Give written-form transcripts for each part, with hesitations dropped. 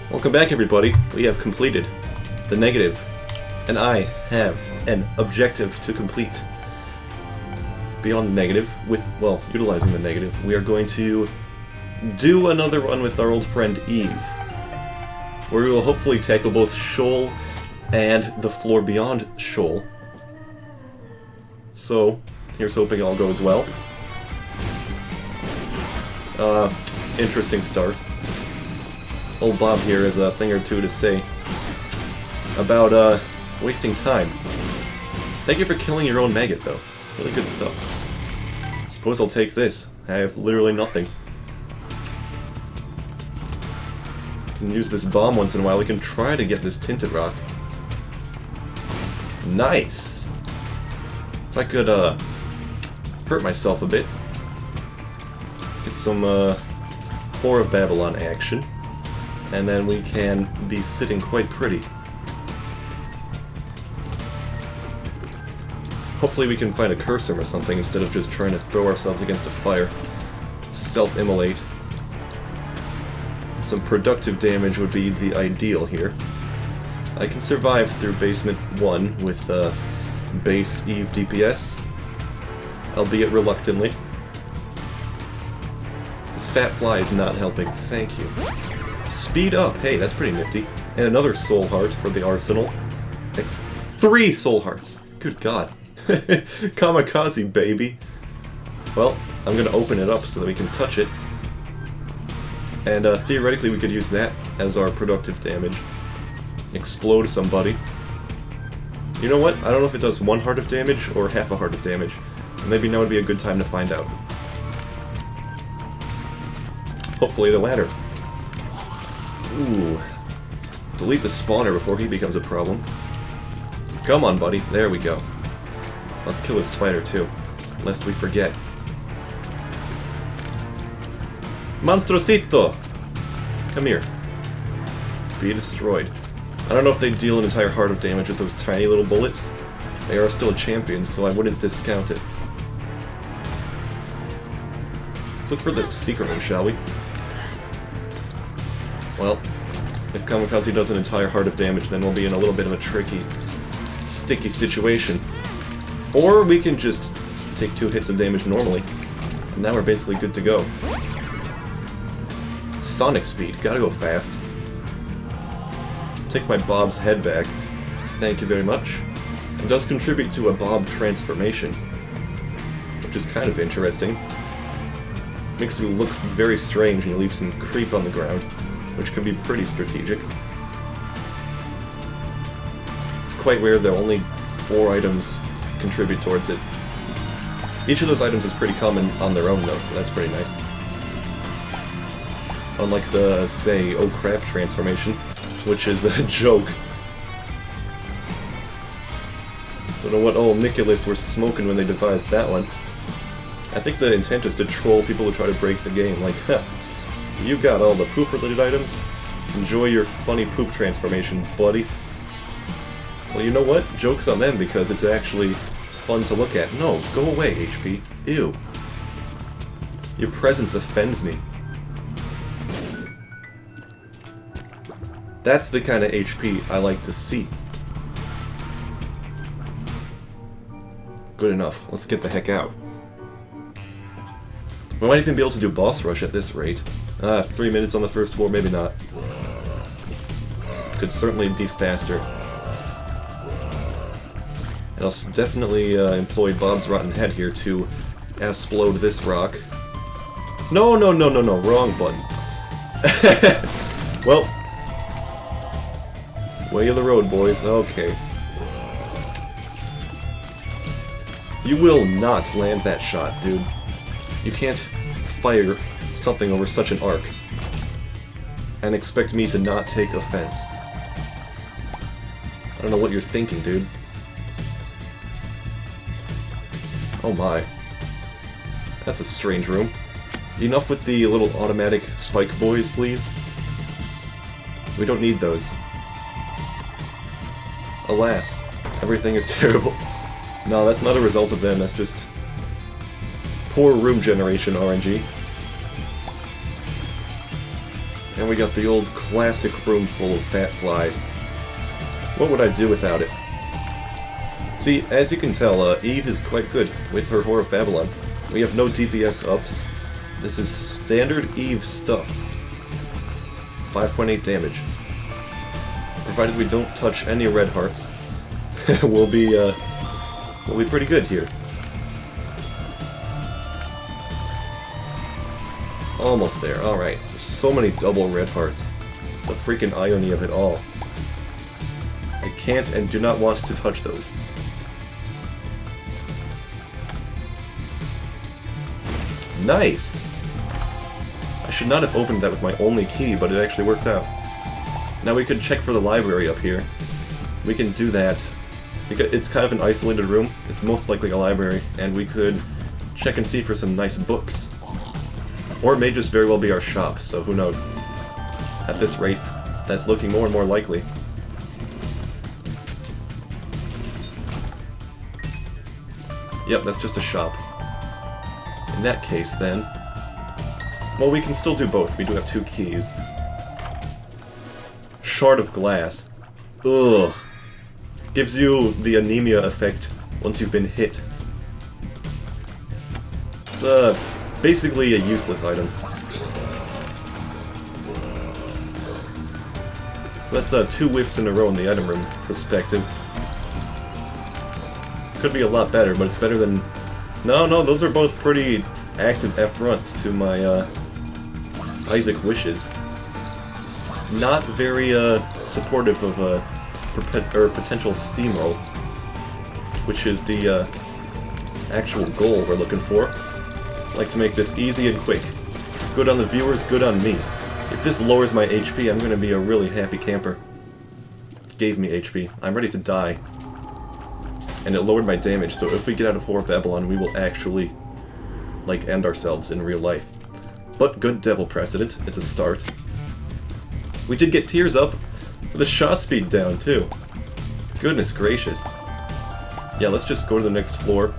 Welcome back, everybody. We have completed the negative, and I have an objective to complete. Beyond the negative, well, utilizing the negative, we are going to do another run with our old friend Eve, where we will hopefully tackle both Sheol and the floor beyond Sheol. So, here's hoping all goes well. Interesting start. Old Bob here has a thing or two to say about, wasting time. Thank you for killing your own maggot, though. Really good stuff. Suppose I'll take this. I have literally nothing. Can use this bomb once in a while. We can try to get this tinted rock. Nice! If I could, hurt myself a bit. Get some, Whore of Babylon action. And then we can be sitting quite pretty. Hopefully we can find a cursor or something instead of just trying to throw ourselves against a fire. Self-immolate. Some productive damage would be the ideal here. I can survive through Basement 1 with base Eve DPS, albeit reluctantly. This fat fly is not helping, thank you. Speed up, hey, that's pretty nifty. And another soul heart for the arsenal. 3 soul hearts! Good god. Kamikaze, baby! Well, I'm gonna open it up so that we can touch it. And theoretically we could use that as our productive damage. Explode somebody. You know what? I don't know if it does 1 heart of damage or half a heart of damage. Maybe now would be a good time to find out. Hopefully the latter. Ooh. Delete the spawner before he becomes a problem. Come on, buddy. There we go. Let's kill this spider, too. Lest we forget. Monstrosito! Come here. Be destroyed. I don't know if they deal an entire heart of damage with those tiny little bullets. They are still a champion, so I wouldn't discount it. Let's look for the secret room, shall we? Well, if Kamikaze does an entire heart of damage, then we'll be in a little bit of a tricky, sticky situation. Or we can just take 2 hits of damage normally. And now we're basically good to go. Sonic speed, gotta go fast. Take my Bob's head back. Thank you very much. It does contribute to a Bob transformation, which is kind of interesting. Makes you look very strange and you leave some creep on the ground, which can be pretty strategic. It's quite weird though, only 4 items contribute towards it. Each of those items is pretty common on their own though, so that's pretty nice. Unlike the, say, oh crap transformation, which is a joke. Don't know what old Nicholas were smoking when they devised that one. I think the intent is to troll people who try to break the game, like, huh, you got all the poop-related items? Enjoy your funny poop transformation, buddy. Well, you know what? Joke's on them because it's actually fun to look at. No, go away, HP. Ew. Your presence offends me. That's the kind of HP I like to see. Good enough. Let's get the heck out. We might even be able to do boss rush at this rate. 3 minutes on the first floor, maybe not. Could certainly be faster. And I'll definitely employ Bob's rotten head here to explode this rock. No, no, no, no, no, wrong button. Well, way of the road, boys. Okay. You will not land that shot, dude. You can't fire something over such an arc and expect me to not take offense. I don't know what you're thinking, dude. Oh my. That's a strange room. Enough with the little automatic spike boys, please. We don't need those. Alas, everything is terrible. No, that's not a result of them, that's just poor room generation RNG. And we got the old classic room full of fat flies. What would I do without it? See, as you can tell, Eve is quite good with her Whore of Babylon. We have no DPS ups. This is standard Eve stuff. 5.8 damage. Provided we don't touch any red hearts, we'll be pretty good here. Almost there. Alright. So many double red hearts. The freaking irony of it all. I can't and do not want to touch those. Nice! I should not have opened that with my only key, but it actually worked out. Now we could check for the library up here. We can do that. It's kind of an isolated room. It's most likely a library, and we could check and see for some nice books. Or it may just very well be our shop, so who knows. At this rate, that's looking more and more likely. Yep, that's just a shop. In that case, then... Well, we can still do both. We do have 2 keys. Shard of Glass. Ugh. Gives you the anemia effect once you've been hit. It's basically a useless item. So that's 2 whiffs in a row in the item room perspective. Could be a lot better, but it's better than... No, those are both pretty active F-fronts to my Isaac wishes. Not very supportive of a potential steamroll, which is the actual goal we're looking for. I'd like to make this easy and quick. Good on the viewers, good on me. If this lowers my HP, I'm going to be a really happy camper. It gave me HP. I'm ready to die. And it lowered my damage, so if we get out of Whore of Babylon, we will actually, like, end ourselves in real life. But good devil precedent. It's a start. We did get tears up, with the shot speed down, too. Goodness gracious. Yeah, let's just go to the next floor.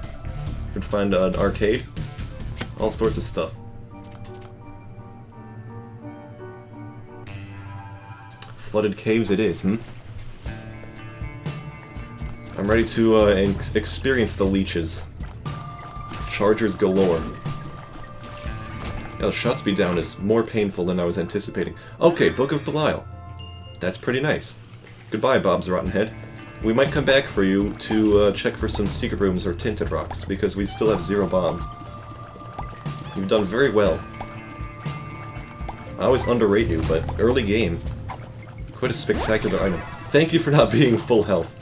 We can find an arcade. All sorts of stuff. Flooded caves it is, I'm ready to experience the leeches. Chargers galore. Yeah, the shot speed down is more painful than I was anticipating. Okay, Book of Belial. That's pretty nice. Goodbye, Bob's Rotten Head. We might come back for you to check for some secret rooms or tinted rocks, because we still have 0 bombs. You've done very well. I always underrate you, but early game. Quite a spectacular item. Thank you for not being full health.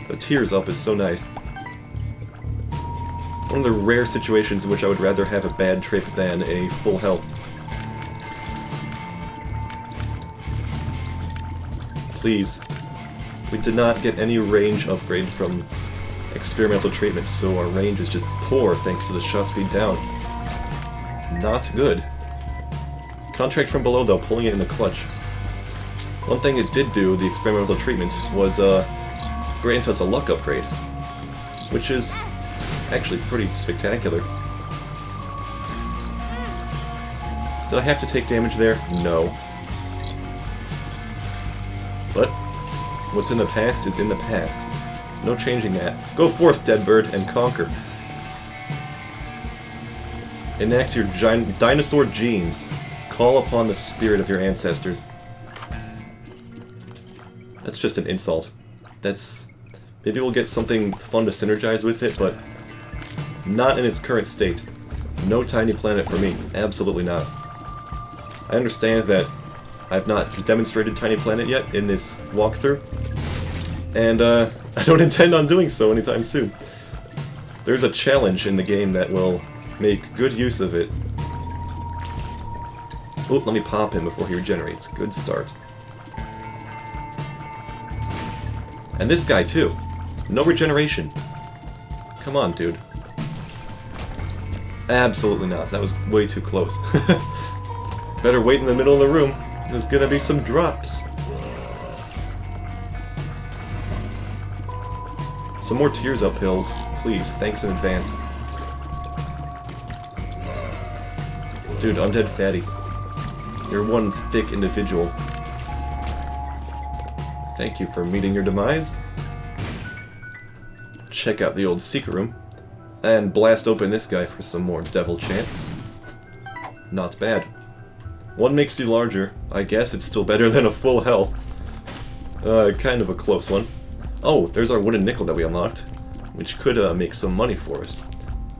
The tears up is so nice. One of the rare situations in which I would rather have a bad trip than a full health. Please. We did not get any range upgrade from experimental treatment, so our range is just poor thanks to the shot speed down. Not good. Contract from below though, pulling it in the clutch. One thing it did do, the experimental treatment, was grant us a luck upgrade, which is actually pretty spectacular. Did I have to take damage there? No. But what's in the past is in the past. No changing that. Go forth, dead bird, and conquer. Enact your dinosaur genes. Call upon the spirit of your ancestors. That's just an insult. That's... Maybe we'll get something fun to synergize with it, but not in its current state. No tiny planet for me. Absolutely not. I understand that I've not demonstrated Tiny Planet yet in this walkthrough, and I don't intend on doing so anytime soon. There's a challenge in the game that will make good use of it. Oh, let me pop him before he regenerates. Good start. And this guy, too. No regeneration. Come on, dude. Absolutely not. That was way too close. Better wait in the middle of the room. There's gonna be some drops. Some more tears up hills, please. Thanks in advance. Dude, Undead Fatty. You're one thick individual. Thank you for meeting your demise. Check out the old secret room. And blast open this guy for some more devil chance. Not bad. One makes you larger. I guess it's still better than a full health. Kind of a close one. Oh, there's our wooden nickel that we unlocked, which could make some money for us.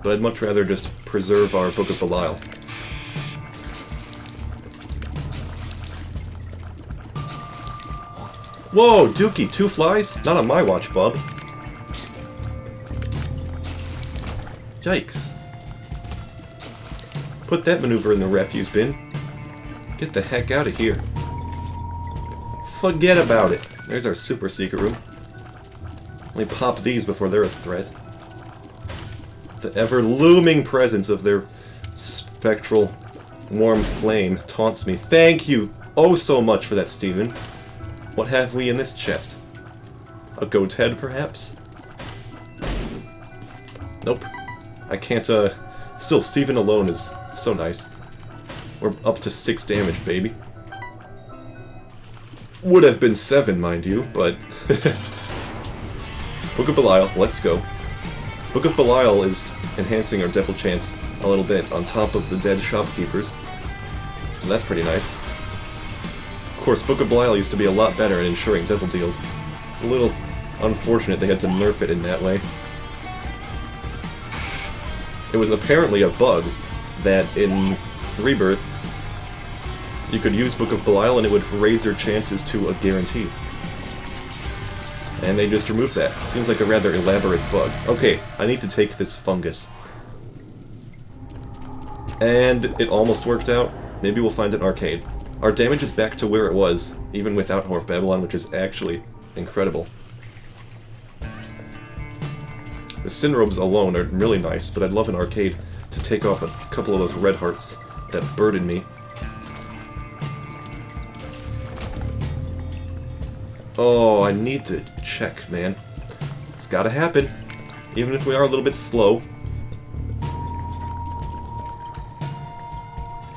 But I'd much rather just preserve our Book of Belial. Whoa, Dookie, 2 flies? Not on my watch, bub. Yikes. Put that maneuver in the refuse bin. Get the heck out of here. Forget about it. There's our super secret room. Let me pop these before they're a threat. The ever-looming presence of their spectral warm flame taunts me. Thank you oh so much for that, Steven. What have we in this chest? A goat head, perhaps? Nope. I can't, Still, Steven alone is so nice. We're up to 6 damage, baby. Would have been 7, mind you, but... Book of Belial, let's go. Book of Belial is enhancing our devil chance a little bit on top of the dead shopkeepers. So that's pretty nice. Of course, Book of Belial used to be a lot better at ensuring devil deals. It's a little unfortunate they had to nerf it in that way. It was apparently a bug that in Rebirth you could use Book of Belial and it would raise your chances to a guarantee. And they just removed that. Seems like a rather elaborate bug. Okay, I need to take this fungus. And it almost worked out. Maybe we'll find an arcade. Our damage is back to where it was, even without Whore of Babylon, which is actually incredible. The Synrobes alone are really nice, but I'd love an arcade to take off a couple of those red hearts that burden me. Oh, I need to check, man. It's gotta happen, even if we are a little bit slow.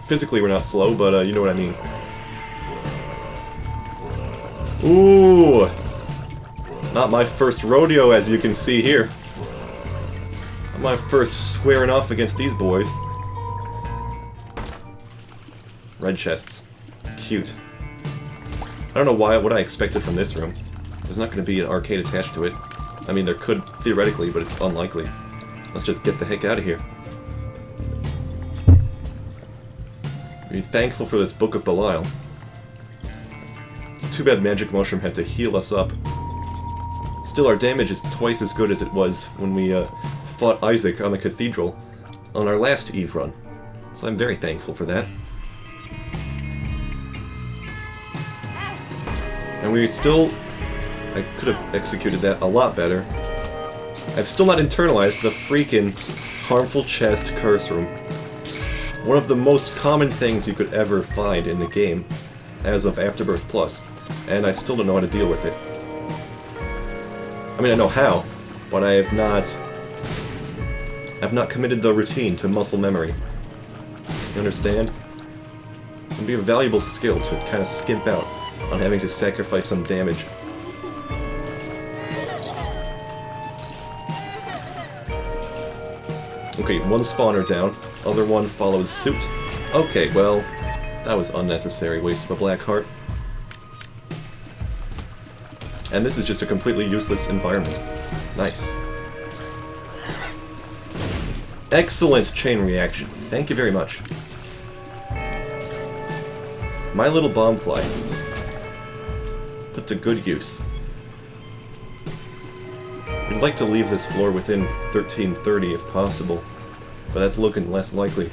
Physically we're not slow, but you know what I mean. Ooh! Not my first rodeo, as you can see here. Not my first squaring off against these boys. Red chests. Cute. I don't know what I expected from this room. There's not going to be an arcade attached to it. I mean, there could, theoretically, but it's unlikely. Let's just get the heck out of here. Be thankful for this Book of Belial. It's too bad Magic Mushroom had to heal us up. Still, our damage is twice as good as it was when we fought Isaac on the Cathedral on our last Eve run. So I'm very thankful for that. And we still... I could have executed that a lot better. I've still not internalized the freaking harmful chest curse room. One of the most common things you could ever find in the game, as of Afterbirth Plus, and I still don't know how to deal with it. I mean, I know how, but I have not committed the routine to muscle memory. You understand? It would be a valuable skill to kind of skimp out on having to sacrifice some damage. Okay, one spawner down, other one follows suit. Okay, well, that was unnecessary waste of a black heart. And this is just a completely useless environment. Nice. Excellent chain reaction. Thank you very much. My little bombfly. Put to good use. We'd like to leave this floor within 1330 if possible, but that's looking less likely.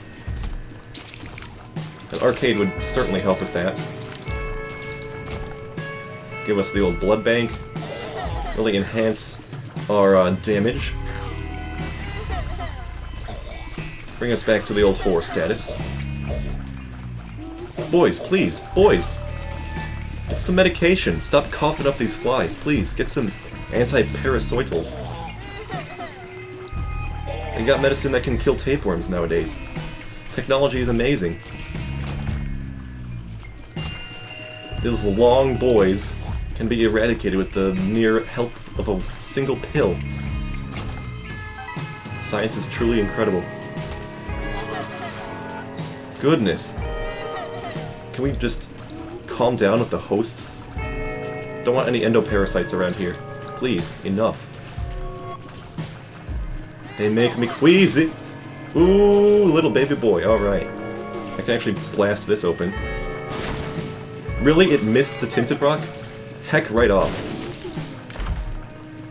An arcade would certainly help with that. Give us the old blood bank. Really enhance our damage. Bring us back to the old whore status. Boys, please, boys! Get some medication. Stop coughing up these flies, please. Get some anti-parasitals. They got medicine that can kill tapeworms nowadays. Technology is amazing. those long boys can be eradicated with the mere help of a single pill. Science is truly incredible. Goodness. Can we just calm down with the hosts? Don't want any endoparasites around here. Please, enough. They make me queasy. Ooh, little baby boy, alright. I can actually blast this open. Really? It missed the tinted rock? Heck right off.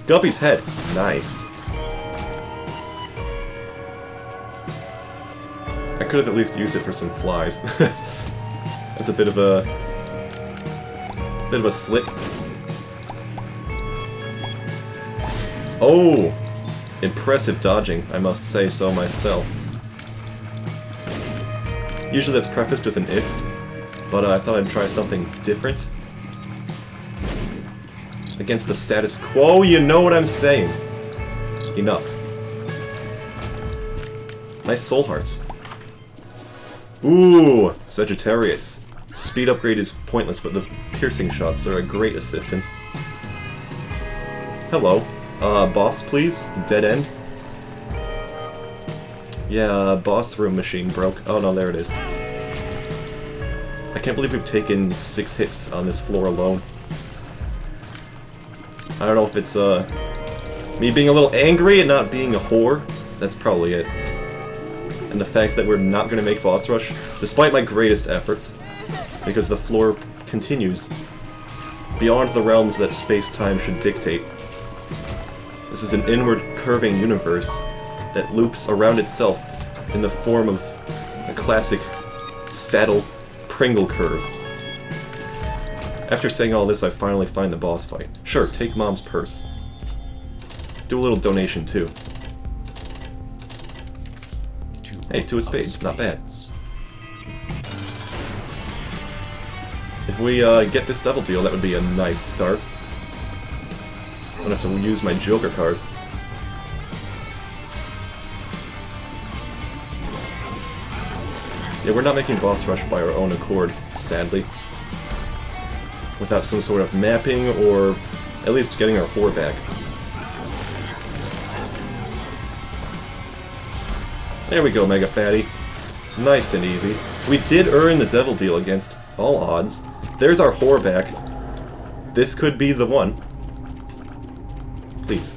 Guppy's head. Nice. I could have at least used it for some flies. That's a bit of a slip. Oh! Impressive dodging, I must say so myself. Usually that's prefaced with an if, but I thought I'd try something different. Against the status quo, you know what I'm saying. Enough. Nice soul hearts. Ooh, Sagittarius. Speed upgrade is pointless, but the piercing shots are a great assistance. Hello. Boss, please? Dead end? Yeah, boss room machine broke. Oh no, there it is. I can't believe we've taken 6 hits on this floor alone. I don't know if it's, me being a little angry and not being a whore. That's probably it. And the fact that we're not going to make boss rush, despite my greatest efforts, because the floor continues beyond the realms that space-time should dictate. This is an inward curving universe that loops around itself in the form of a classic saddle Pringle curve. After saying all this, I finally find the boss fight. Sure, take Mom's purse. Do a little donation too. Hey, 2 of spades, not bad. If we get this double deal, that would be a nice start. I'm gonna have to use my Joker card. Yeah, we're not making boss rush by our own accord, sadly. Without some sort of mapping, or at least getting our whore back. There we go, Mega Fatty. Nice and easy. We did earn the devil deal against all odds. There's our whore back. This could be the one. Please.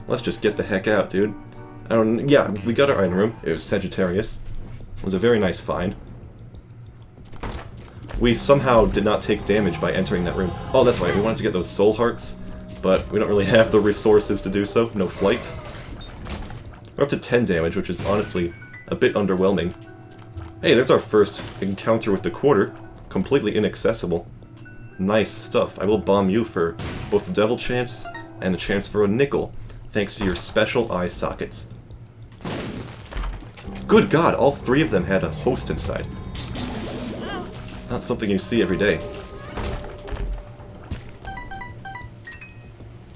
Let's just get the heck out, dude. Yeah, we got our item room. It was Sagittarius. It was a very nice find. We somehow did not take damage by entering that room. Oh, that's right, we wanted to get those soul hearts, but we don't really have the resources to do so. No flight. We're up to 10 damage, which is honestly a bit underwhelming. Hey, there's our first encounter with the quarter. Completely inaccessible. Nice stuff. I will bomb you for both the devil chance and the chance for a nickel, thanks to your special eye sockets. Good God, all 3 of them had a host inside. Not something you see every day.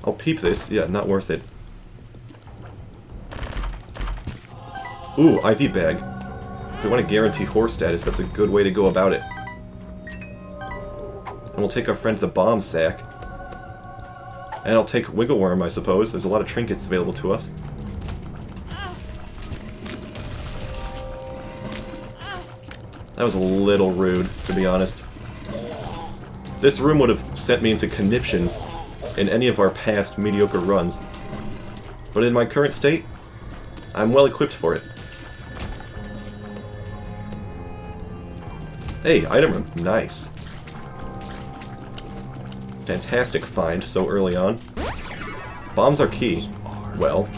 I'll peep this. Yeah, not worth it. Ooh, IV bag. If we want to guarantee horse status, that's a good way to go about it. And we'll take our friend the bomb sack. And I'll take Wiggle Worm, I suppose. There's a lot of trinkets available to us. That was a little rude, to be honest. This room would have sent me into conniptions in any of our past mediocre runs. But in my current state, I'm well equipped for it. Hey, item room. Nice. Fantastic find so early on. Bombs are key. Well.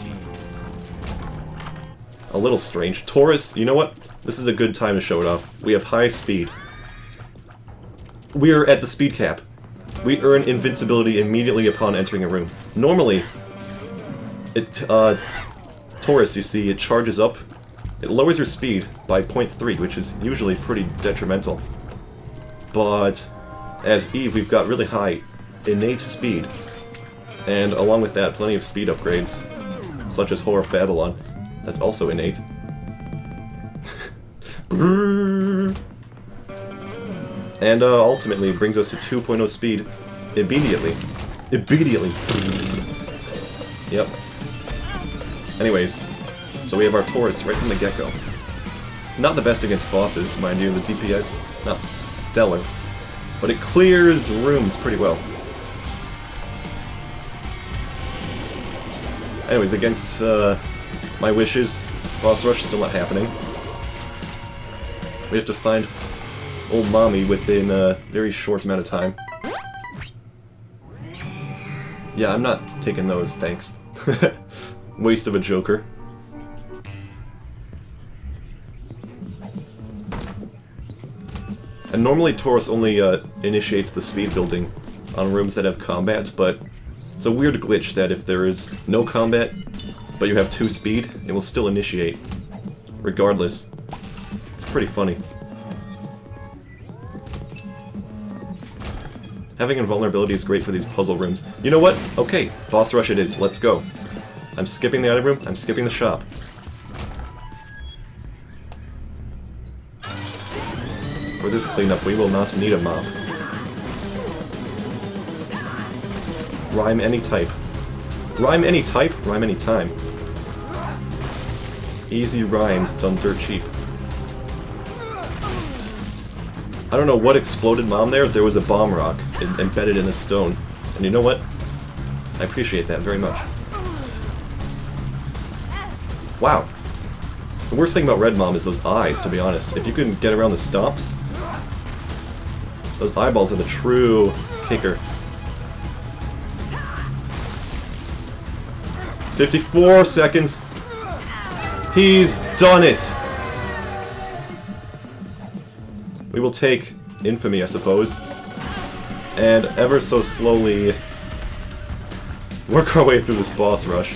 A little strange. Taurus, you know what? This is a good time to show it off. We have high speed. We are at the speed cap. We earn invincibility immediately upon entering a room. Normally, Taurus, you see, it charges up. It lowers your speed by 0.3, which is usually pretty detrimental. But as Eve, we've got really high innate speed. And along with that, plenty of speed upgrades, such as Whore of Babylon. That's also innate. And ultimately it brings us to 2.0 speed immediately. Immediately. Yep. Anyways, so we have our Taurus right from the get-go. Not the best against bosses, mind you, the DPS, not stellar. But it clears rooms pretty well. Anyways, against my wishes, boss rush is still not happening. We have to find old mommy within a very short amount of time. Yeah, I'm not taking those, thanks. Waste of a joker. And normally Taurus only initiates the speed building on rooms that have combat, but it's a weird glitch that if there is no combat, but you have 2 speed, it will still initiate, regardless. It's pretty funny. Having invulnerability is great for these puzzle rooms. You know what? Okay, boss rush it is. Let's go. I'm skipping the item room. I'm skipping the shop. For this cleanup, we will not need a mob. Rhyme any type. Rhyme any type, rhyme any time. Easy rhymes done dirt cheap. I don't know what exploded mom there. There was a bomb rock embedded in a stone. And you know what? I appreciate that very much. Wow. The worst thing about Red Mom is those eyes, to be honest. If you can get around the stomps, those eyeballs are the true kicker. 54 seconds. He's done it! We will take infamy, I suppose, and ever so slowly work our way through this boss rush.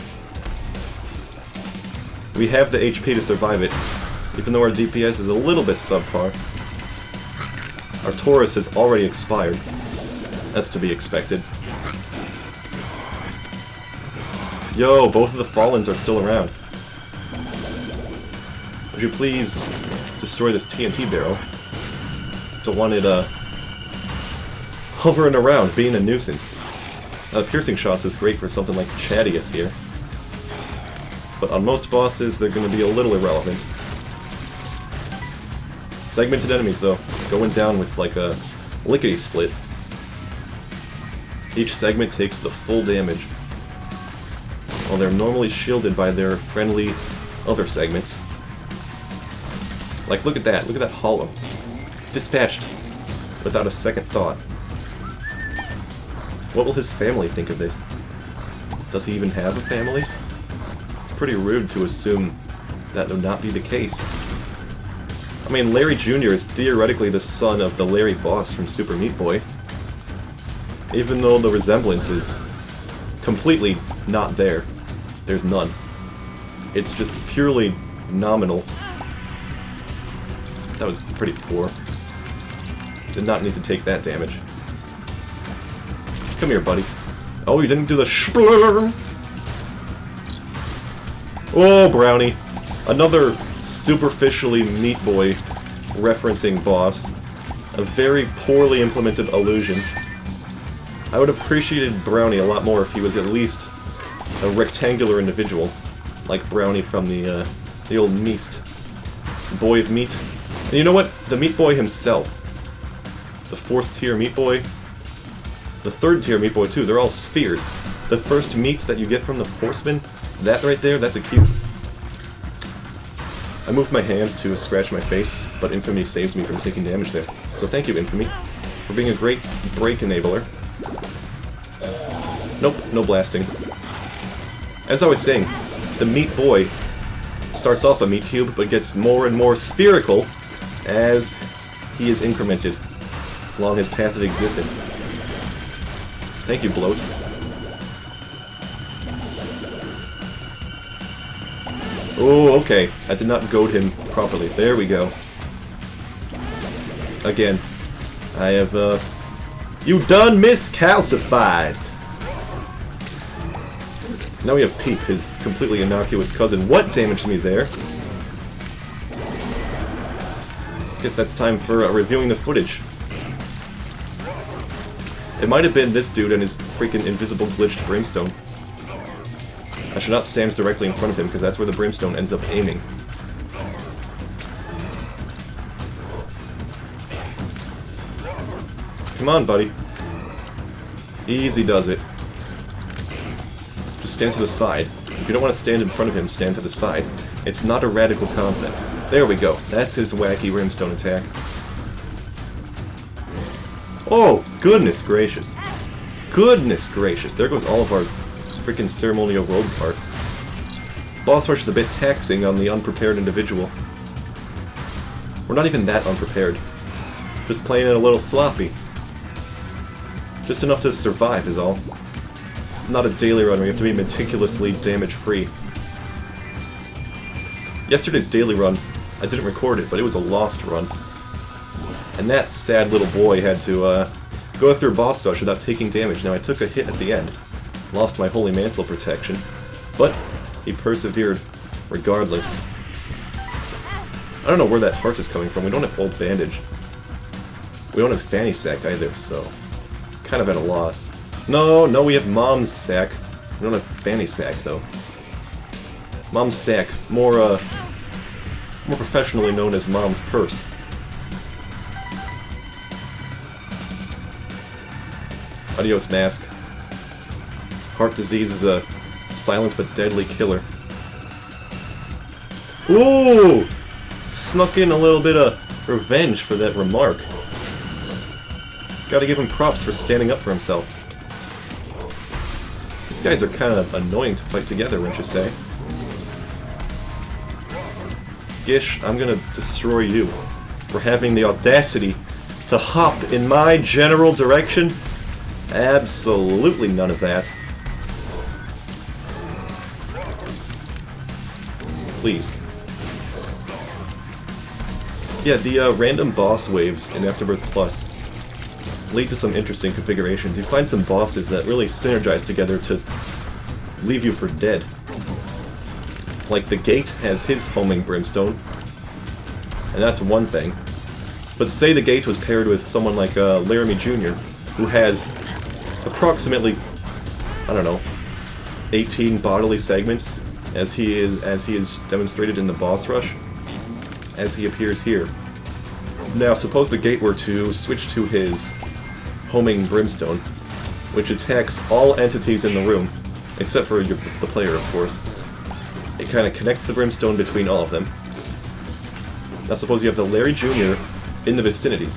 We have the HP to survive it, even though our DPS is a little bit subpar. Our Taurus has already expired. That's to be expected. Yo, both of the Fallens are still around. Would you please destroy this TNT barrel? Don't want it, hovering around, being a nuisance. Piercing shots is great for something like Chadius here. But on most bosses, they're going to be a little irrelevant. Segmented enemies, though, going down with like a lickety-split. Each segment takes the full damage, while they're normally shielded by their friendly other segments. Like, look at that hollow. Dispatched without a second thought. What will his family think of this? Does he even have a family? It's pretty rude to assume that would not be the case. I mean, Larry Jr. is theoretically the son of the Larry boss from Super Meat Boy. Even though the resemblance is completely not there. There's none. It's just purely nominal. That was pretty poor. Did not need to take that damage. Come here, buddy. Oh, you didn't do the splurm! Oh, Brownie. Another superficially Meat Boy referencing boss. A very poorly implemented illusion. I would have appreciated Brownie a lot more if he was at least a rectangular individual. Like Brownie from the old Meast. Boy of Meat. And you know what? The Meat Boy himself. The 4th tier Meat Boy. The 3rd tier Meat Boy too. They're all spheres. The first meat that you get from the horseman, that right there, that's a cube. I moved my hand to scratch my face, but Infamy saved me from taking damage there. So thank you, Infamy, for being a great break enabler. Nope, no blasting. As I was saying, the Meat Boy starts off a meat cube, but gets more and more spherical as he is incremented along his path of existence. Thank you, Bloat. Oh, okay. I did not goad him properly. There we go. Again. I have, You done miscalcified! Now we have Peep, his completely innocuous cousin. What damaged me there? Guess that's time for reviewing the footage. It might have been this dude and his freaking invisible glitched brimstone. I should not stand directly in front of him, because that's where the brimstone ends up aiming. Come on, buddy. Easy does it. Just stand to the side. If you don't want to stand in front of him, stand to the side. It's not a radical concept. There we go. That's his wacky brimstone attack. Oh, goodness gracious. Goodness gracious. There goes all of our freaking ceremonial robes hearts. Boss rush is a bit taxing on the unprepared individual. We're not even that unprepared. Just playing it a little sloppy. Just enough to survive is all. It's not a daily run where you have to be meticulously damage-free. Yesterday's daily run, I didn't record it, but it was a lost run. And that sad little boy had to go through boss rush without taking damage. Now I took a hit at the end, lost my Holy Mantle protection, but he persevered regardless. I don't know where that heart is coming from. We don't have Old Bandage. We don't have Fanny Sack either, so kind of at a loss. No, we have Mom's Sack. We don't have Fanny Sack though. Mom's Sack, more professionally known as Mom's Purse. Adios, Mask. Heart disease is a silent but deadly killer. Ooh! Snuck in a little bit of revenge for that remark. Gotta give him props for standing up for himself. These guys are kind of annoying to fight together, wouldn't you say? Gish, I'm gonna destroy you for having the audacity to hop in my general direction. Absolutely none of that. Please. Yeah, the random boss waves in Afterbirth Plus lead to some interesting configurations. You find some bosses that really synergize together to leave you for dead. Like the Gate has his homing brimstone, and that's one thing. But say the Gate was paired with someone like Laramie Jr., who has approximately, I don't know, 18 bodily segments, as he is demonstrated in the boss rush, as he appears here. Now, suppose the Gate were to switch to his homing brimstone, which attacks all entities in the room, except for the player, of course. It kind of connects the brimstone between all of them. Now suppose you have the Larry Jr. in the vicinity.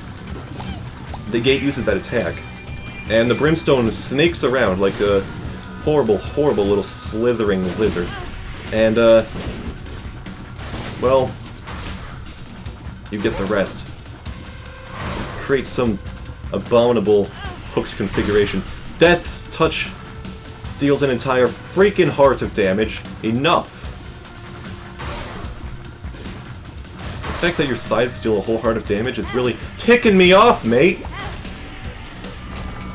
The Gate uses that attack, and the brimstone snakes around like a horrible, horrible little slithering lizard. And, well, you get the rest. Create some abominable hooked configuration. Death's Touch deals an entire freaking heart of damage. Enough! The fact that your scythes deal a whole heart of damage is really ticking me off, mate!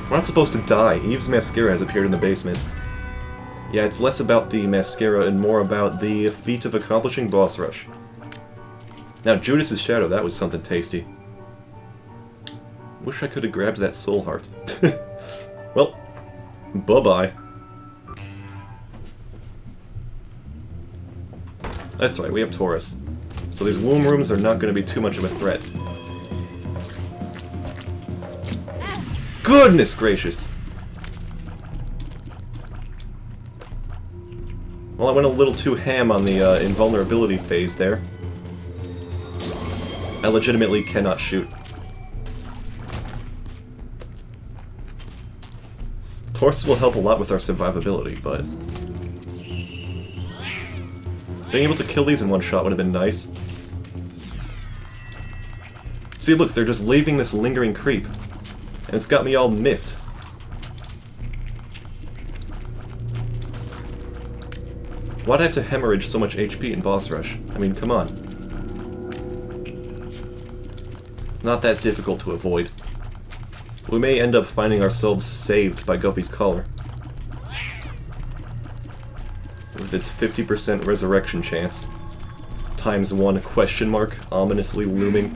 We're not supposed to die. Eve's mascara has appeared in the basement. Yeah, it's less about the mascara and more about the feat of accomplishing boss rush. Now, Judas's Shadow, that was something tasty. Wish I could have grabbed that soul heart. Well, bye-bye. That's right, we have Taurus. So these womb rooms are not going to be too much of a threat. Goodness gracious! Well, I went a little too ham on the invulnerability phase there. I legitimately cannot shoot. Taurus will help a lot with our survivability, but being able to kill these in one shot would have been nice. See, look, they're just leaving this lingering creep, and it's got me all miffed. Why'd I have to hemorrhage so much HP in boss rush? I mean, come on. It's not that difficult to avoid. We may end up finding ourselves saved by Guffey's collar. With its 50% resurrection chance. Times 1 question mark, ominously looming.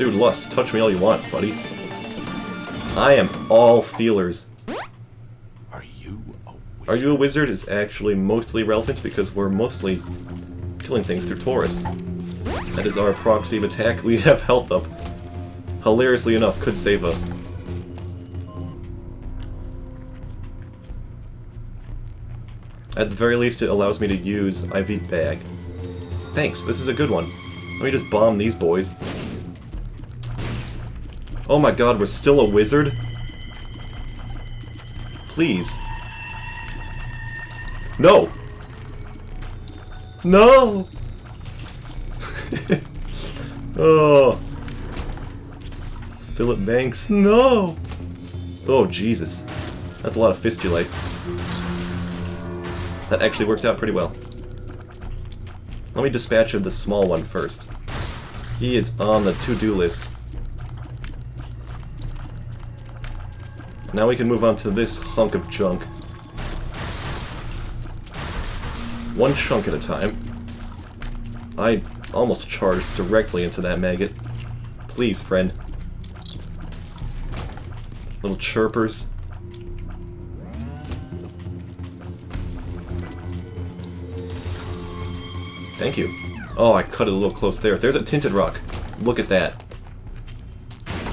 Dude, Lust, touch me all you want, buddy. I am all feelers. Are you a wizard? Are you a wizard is actually mostly relevant because we're mostly killing things through Taurus. That is our proxy of attack. We have health up. Hilariously enough, could save us. At the very least, it allows me to use IV Bag. Thanks, this is a good one. Let me just bomb these boys. Oh my god, we're still a wizard? Please. No! No! Oh. Philip Banks, no! Oh, Jesus. That's a lot of fistulae. That actually worked out pretty well. Let me dispatch of the small one first. He is on the to-do list. Now we can move on to this hunk of junk. One chunk at a time. I almost charged directly into that maggot. Please, friend. Little chirpers. Thank you. Oh, I cut it a little close there. There's a tinted rock. Look at that.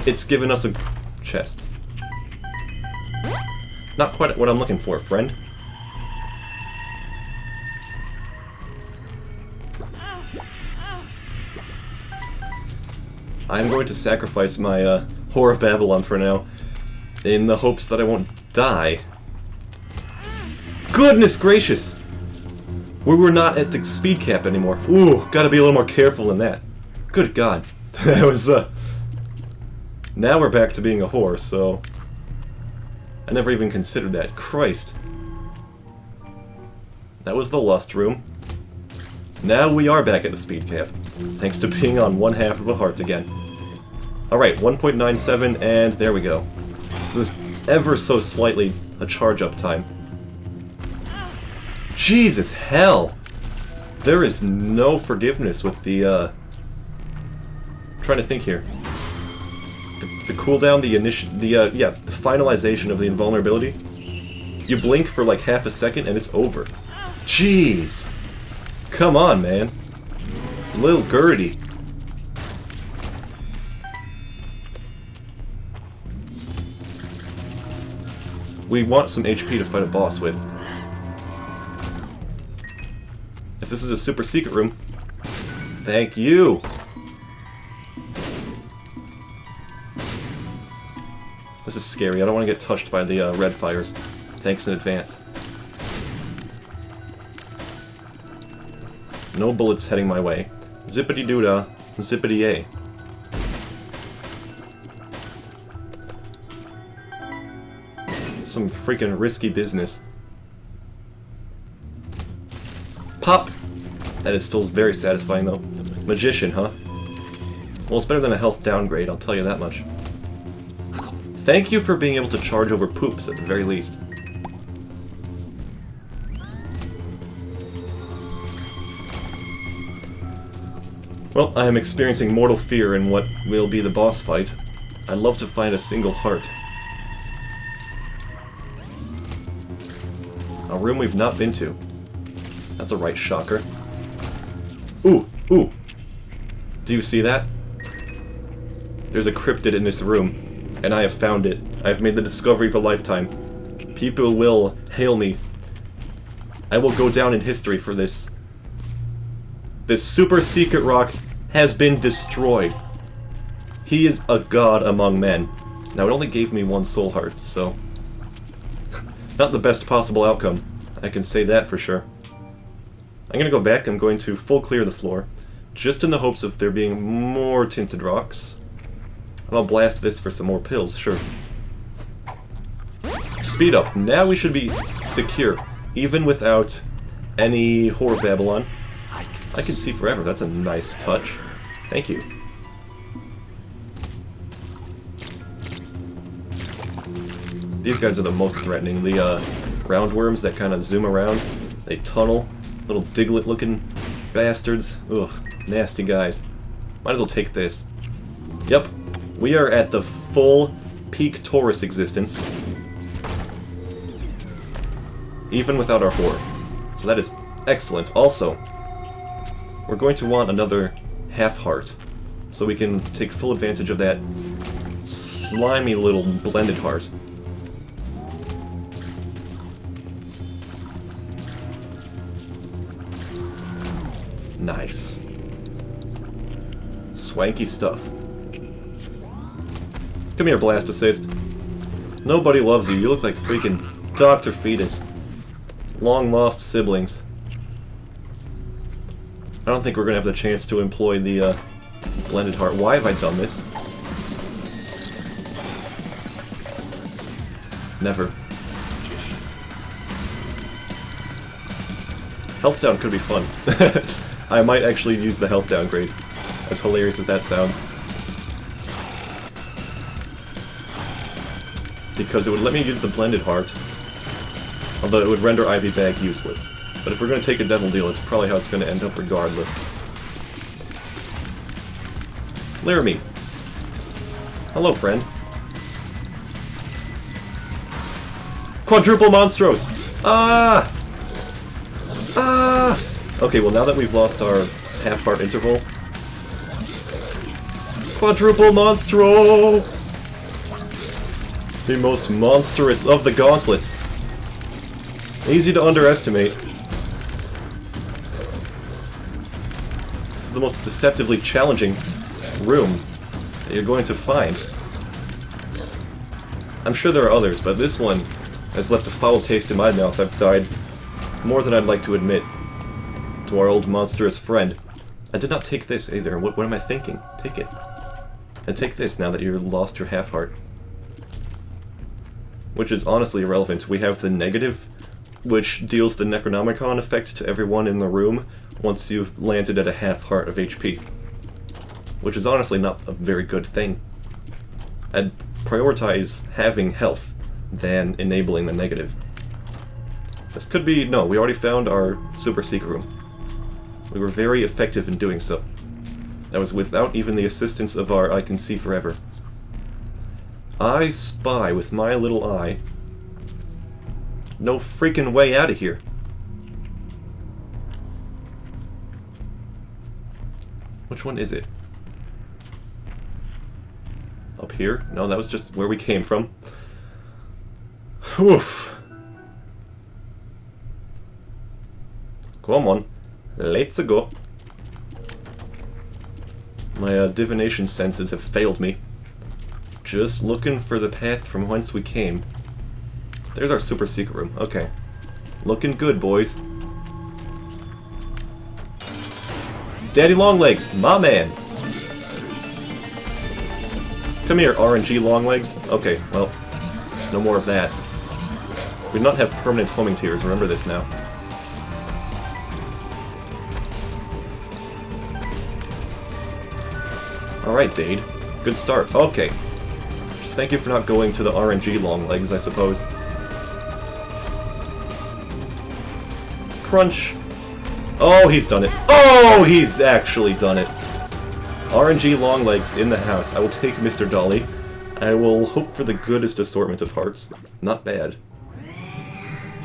It's given us a chest. Not quite what I'm looking for, friend. I'm going to sacrifice my Whore of Babylon for now, in the hopes that I won't die. Goodness gracious! We're not at the speed cap anymore. Ooh, gotta be a little more careful in that. Good god. That was, Now we're back to being a whore, so... I never even considered that. Christ. That was the lust room. Now we are back at the speed cap, thanks to being on one half of a heart again. Alright, 1.97, and there we go. So there's ever so slightly a charge up time. Jesus hell! There is no forgiveness with the, I'm trying to think here. The cooldown, the finalization of the invulnerability. You blink for like half a second and it's over. Jeez! Come on, man. Little Gertie. We want some HP to fight a boss with. If this is a super secret room... Thank you! This is scary. I don't want to get touched by the red fires. Thanks in advance. No bullets heading my way. Zippity-doo-dah, zippity-yay. Some freaking risky business. Pop! That is still very satisfying, though. Magician, huh? Well, it's better than a health downgrade, I'll tell you that much. Thank you for being able to charge over poops, at the very least. Well, I am experiencing mortal fear in what will be the boss fight. I'd love to find a single heart. A room we've not been to. That's a right shocker. Ooh, ooh. Do you see that? There's a cryptid in this room, and I have found it. I have made the discovery of a lifetime. People will hail me. I will go down in history for this. This super secret rock has been destroyed. He is a god among men. Now, it only gave me one soul heart, so... not the best possible outcome. I can say that for sure. I'm gonna go back, I'm going to full clear the floor, just in the hopes of there being more tinted rocks. And I'll blast this for some more pills, sure. Speed up. Now we should be secure, even without any Whore of Babylon. I can see forever. That's a nice touch. Thank you. These guys are the most threatening. The roundworms that kind of zoom around. They tunnel. Little Diglett-looking bastards. Ugh, nasty guys. Might as well take this. Yep, we are at the full peak Taurus existence. Even without our horde. So that is excellent. Also, we're going to want another half-heart, so we can take full advantage of that slimy little blended heart. Nice. Swanky stuff. Come here, Blast Assist. Nobody loves you. You look like freaking Dr. Fetus. Long-lost siblings. I don't think we're going to have the chance to employ the blended heart. Why have I done this? Never. Health down could be fun. I might actually use the health downgrade, as hilarious as that sounds. Because it would let me use the blended heart, although it would render Ivy Bag useless. But if we're going to take a Devil Deal, it's probably how it's going to end up regardless. Laramie. Hello, friend. Quadruple Monstros! Ah! Ah! Okay, well now that we've lost our half-heart interval... Quadruple Monstro! The most monstrous of the gauntlets. Easy to underestimate. This is the most deceptively challenging room that you're going to find. I'm sure there are others, but this one has left a foul taste in my mouth. I've died more than I'd like to admit to our old monstrous friend. I did not take this either. What am I thinking? Take it. And take this now that you lost your half-heart. Which is honestly irrelevant. We have the negative, which deals the Necronomicon effect to everyone in the room once you've landed at a half-heart of HP. Which is honestly not a very good thing. I'd prioritize having health than enabling the negative. This could be... no, we already found our super secret room. We were very effective in doing so. That was without even the assistance of our I Can See Forever. I spy with my little eye. No freaking way out of here. Which one is it? Up here? No, that was just where we came from. Oof. Come on. Let's go. My divination senses have failed me. Just looking for the path from whence we came. There's our super secret room. Okay. Looking good, boys. Daddy Longlegs, my man! Come here, RNG Longlegs. Okay, well, no more of that. We do not have permanent homing tiers, remember this now. Alright, Dade. Good start. Okay. Just thank you for not going to the RNG Longlegs, I suppose. Crunch. Oh, he's done it. Oh, he's actually done it. RNG Longlegs in the house. I will take Mr. Dolly. I will hope for the goodest assortment of hearts. Not bad.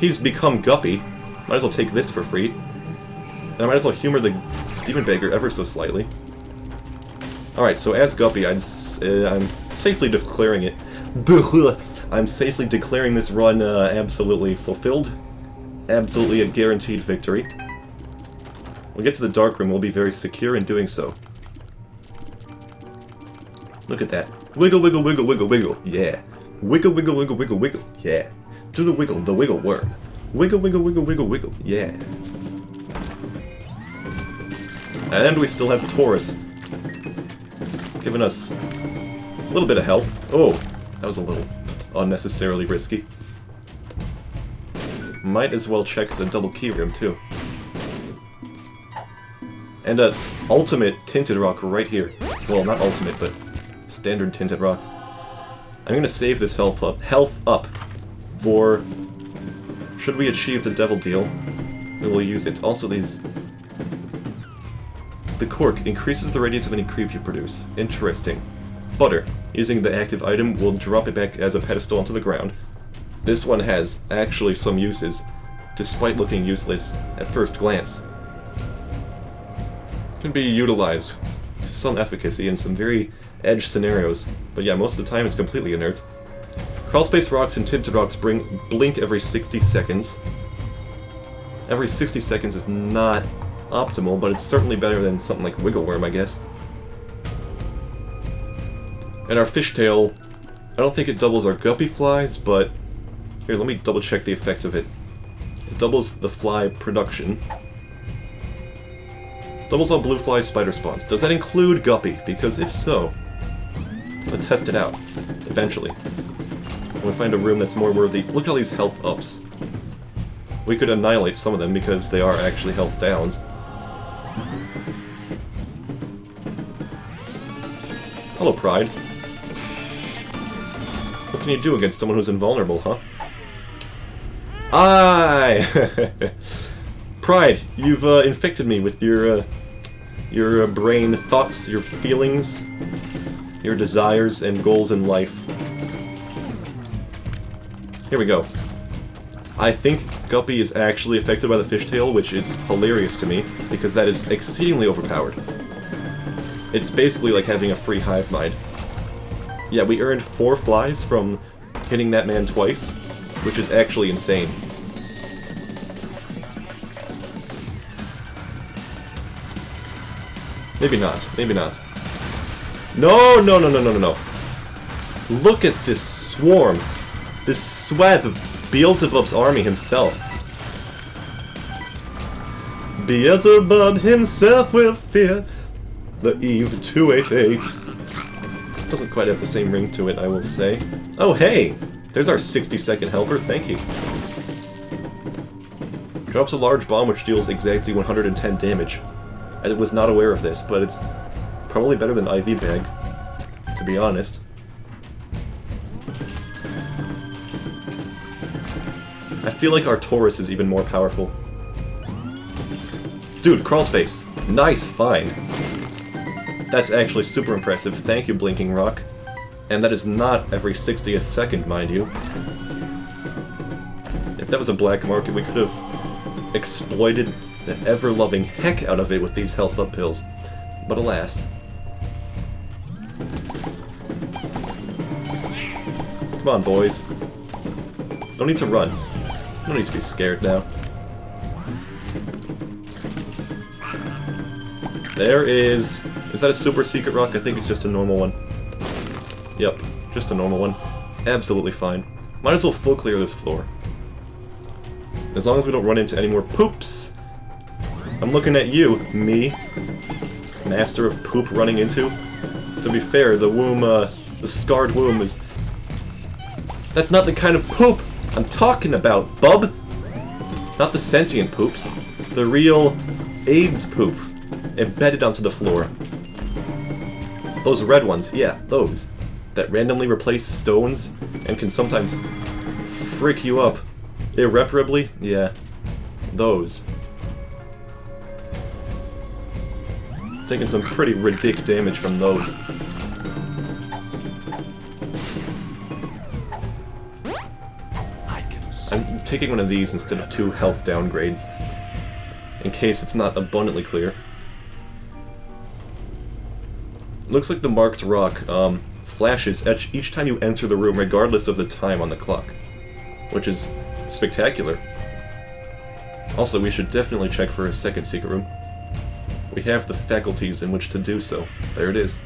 He's become Guppy. Might as well take this for free. And I might as well humor the Demon Beggar ever so slightly. Alright, so as Guppy, I'm safely declaring it. I'm safely declaring this run absolutely fulfilled. Absolutely a guaranteed victory. We'll get to the dark room, we'll be very secure in doing so. Look at that. Wiggle, wiggle, wiggle, wiggle, wiggle. Yeah. Wiggle, wiggle, wiggle, wiggle, wiggle. Yeah. Do the wiggle worm. Wiggle, wiggle, wiggle, wiggle, wiggle. Yeah. And we still have Taurus. Giving us a little bit of health. Oh, that was a little unnecessarily risky. Might as well check the double key room, too. And a ultimate tinted rock right here. Well, not ultimate, but standard tinted rock. I'm gonna save this health up for... should we achieve the devil deal, we will use it. Also these... The cork increases the radius of any creep you produce. Interesting. Butter. Using the active item will drop it back as a pedestal onto the ground. This one has actually some uses, despite looking useless at first glance. Can be utilized to some efficacy in some very edge scenarios, but yeah, most of the time it's completely inert. Crawlspace rocks and tinted rocks blink every 60 seconds. Every 60 seconds is not optimal, but it's certainly better than something like Wiggleworm, I guess. And our fishtail, I don't think it doubles our guppy flies, but here, let me double check the effect of it. It doubles the fly production. Doubles all blue fly spider spawns. Does that include guppy? Because if so, let's test it out, eventually. When we find a room that's more worthy. Look at all these health ups. We could annihilate some of them because they are actually health downs. Hello, Pride. What can you do against someone who's invulnerable, huh? Aye! Pride, you've infected me with your brain thoughts, your feelings, your desires and goals in life. Here we go. I think Guppy is actually affected by the fishtail, which is hilarious to me, because that is exceedingly overpowered. It's basically like having a free hive mind. Yeah, we earned 4 flies from hitting that man twice, which is actually insane. Maybe not. Maybe not. No, no, no, no, no, no, no. Look at this swarm. This swath of Beelzebub's army himself. Beelzebub himself will fear the Eve 288. Doesn't quite have the same ring to it, I will say. Oh, hey! There's our 60-second helper, thank you. Drops a large bomb which deals exactly 110 damage. I was not aware of this, but it's probably better than IV Bag, to be honest. I feel like our Taurus is even more powerful. Dude, crawl space. Nice find. That's actually super impressive. Thank you, Blinking Rock. And that is not every 60th second, mind you. If that was a black market, we could have exploited the ever-loving heck out of it with these health up pills. But alas. Come on, boys. No need to run. No need to be scared now. There is... Is that a super secret rock? I think it's just a normal one. Yep, just a normal one. Absolutely fine. Might as well full clear this floor. As long as we don't run into any more poops. I'm looking at you, me. Master of poop running into. To be fair, the womb, the scarred womb is... That's not the kind of poop I'm talking about, bub! Not the sentient poops. The real AIDS poop. Embedded onto the floor. Those red ones, yeah, those. That randomly replace stones and can sometimes frick you up irreparably, yeah. Those. Taking some pretty ridiculous damage from those. I'm taking one of these instead of 2 health downgrades, in case it's not abundantly clear. Looks like the marked rock flashes each time you enter the room, regardless of the time on the clock, which is spectacular. Also, we should definitely check for a second secret room. We have the faculties in which to do so. There it is.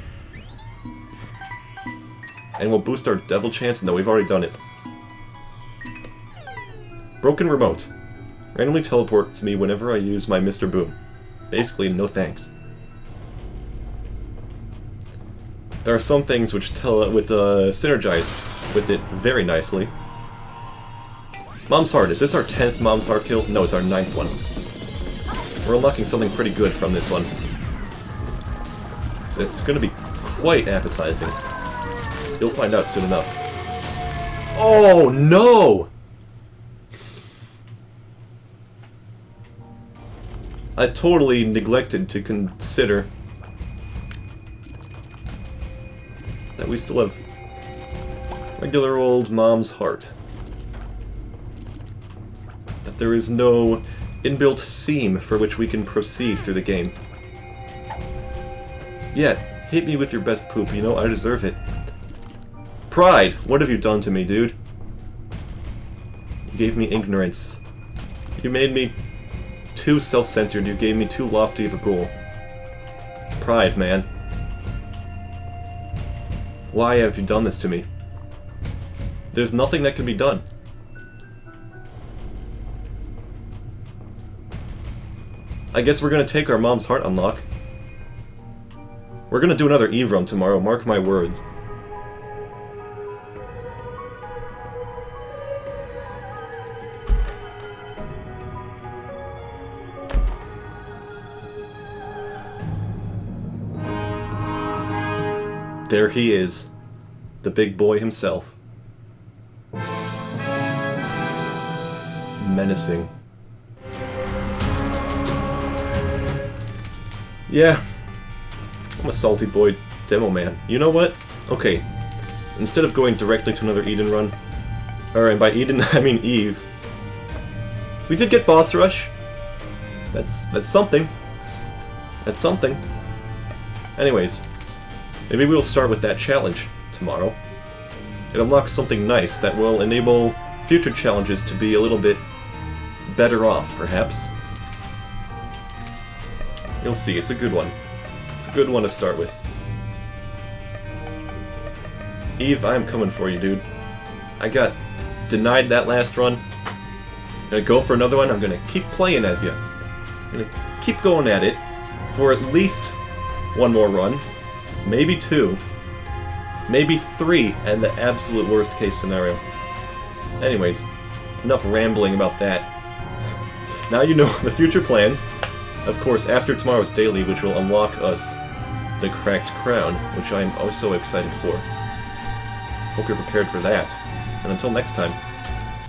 And we'll boost our devil chance? No, we've already done it. Broken remote. Randomly teleports me whenever I use my Mr. Boom. Basically, no thanks. There are some things which synergize with it very nicely. Mom's Heart. Is this our 10th Mom's Heart kill? No, it's our 9th one. We're unlocking something pretty good from this one. So it's going to be quite appetizing. You'll find out soon enough. Oh, no! I totally neglected to consider that we still have regular old Mom's heart. That there is no inbuilt seam for which we can proceed through the game. Yeah, hit me with your best poop, you know, I deserve it. Pride! What have you done to me, dude? You gave me ignorance. You made me too self-centered, you gave me too lofty of a goal. Pride, man. Why have you done this to me? There's nothing that can be done. I guess we're gonna take our Mom's heart unlock. We're gonna do another Eve run tomorrow, mark my words. There he is, the big boy himself. Menacing. Yeah, I'm a salty boy demo man. You know what? Okay, instead of going directly to another Eden run, or and by Eden I mean Eve, we did get Boss Rush. That's something. That's something. Anyways, maybe we'll start with that challenge tomorrow. It unlocks something nice that will enable future challenges to be a little bit better off, perhaps. You'll see, it's a good one. It's a good one to start with. Eve, I'm coming for you, dude. I got denied that last run. I'm gonna go for another one. I'm gonna keep playing as you. I'm gonna keep going at it for at least one more run. Maybe 2. Maybe 3 at the absolute worst case scenario. Anyways, enough rambling about that. Now you know the future plans. Of course, after tomorrow's daily, which will unlock us the Cracked Crown, which I am oh so excited for. Hope you're prepared for that. And until next time.